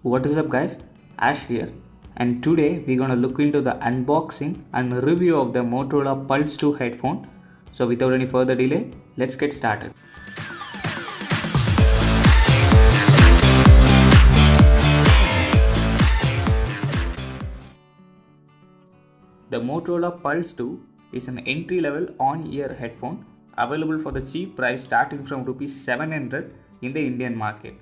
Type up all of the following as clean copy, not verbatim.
What is up guys, Ash here, and today we're gonna look into the unboxing and review of the Motorola Pulse 2 headphone. So without any further delay, let's get started. The Motorola Pulse 2 is an entry-level on-ear headphone available for the cheap price starting from Rs 700 in the Indian market.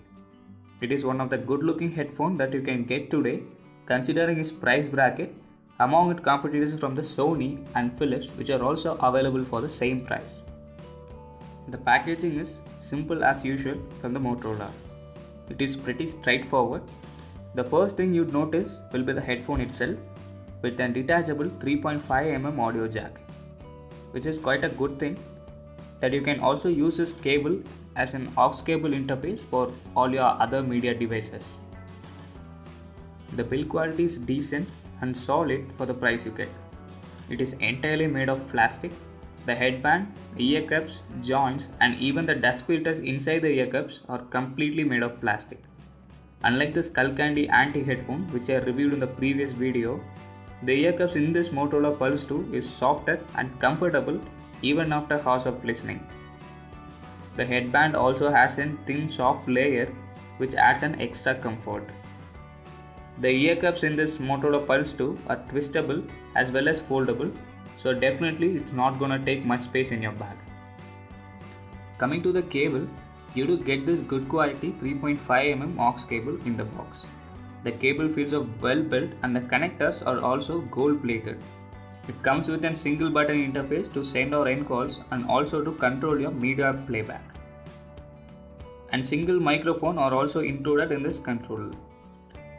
It is one of the good-looking headphones that you can get today, considering its price bracket among its competitors from the Sony and Philips, which are also available for the same price. The packaging is simple as usual from the Motorola. It is pretty straightforward. The first thing you'd notice will be the headphone itself with a detachable 3.5mm audio jack, which is quite a good thing that you can also use this cable as an aux cable interface for all your other media devices. The build quality is decent and solid for the price you get. It is entirely made of plastic. The headband, ear cups, joints and even the dust filters inside the ear cups are completely made of plastic. Unlike the Skullcandy anti-headphone which I reviewed in the previous video, the ear cups in this Motorola Pulse 2 is softer and comfortable even after hours of listening. The headband also has a thin soft layer which adds an extra comfort. The ear cups in this Motorola Pulse 2 are twistable as well as foldable, so definitely it's not gonna take much space in your bag. Coming to the cable, you do get this good quality 3.5mm aux cable in the box. The cable feels well built and the connectors are also gold plated. It comes with a single button interface to send or end calls and also to control your media playback. And single microphone are also included in this controller.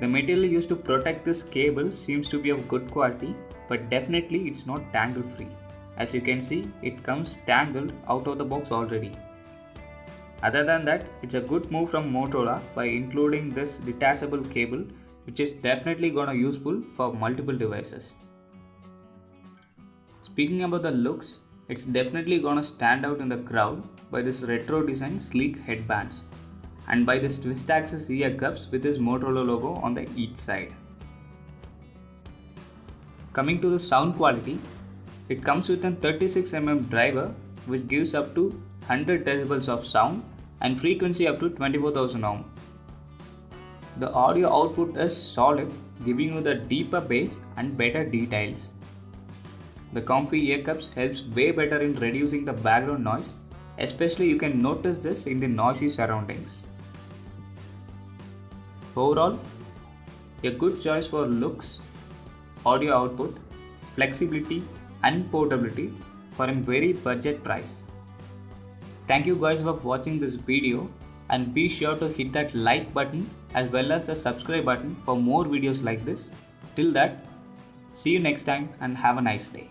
The material used to protect this cable seems to be of good quality, but definitely it's not tangle free. As you can see, it comes tangled out of the box already. Other than that, it's a good move from Motorola by including this detachable cable, which is definitely gonna useful for multiple devices. Speaking about the looks, it's definitely gonna stand out in the crowd by this retro design sleek headbands and by this twist axis ear cups with this Motorola logo on the each side. Coming to the sound quality, it comes with a 36mm driver which gives up to 100 decibels of sound and frequency up to 24,000 ohm. The audio output is solid, giving you the deeper bass and better details. The comfy ear cups helps way better in reducing the background noise, especially you can notice this in the noisy surroundings. Overall, a good choice for looks, audio output, flexibility and portability for a very budget price. Thank you guys for watching this video and be sure to hit that like button as well as the subscribe button for more videos like this. Till that, see you next time and have a nice day.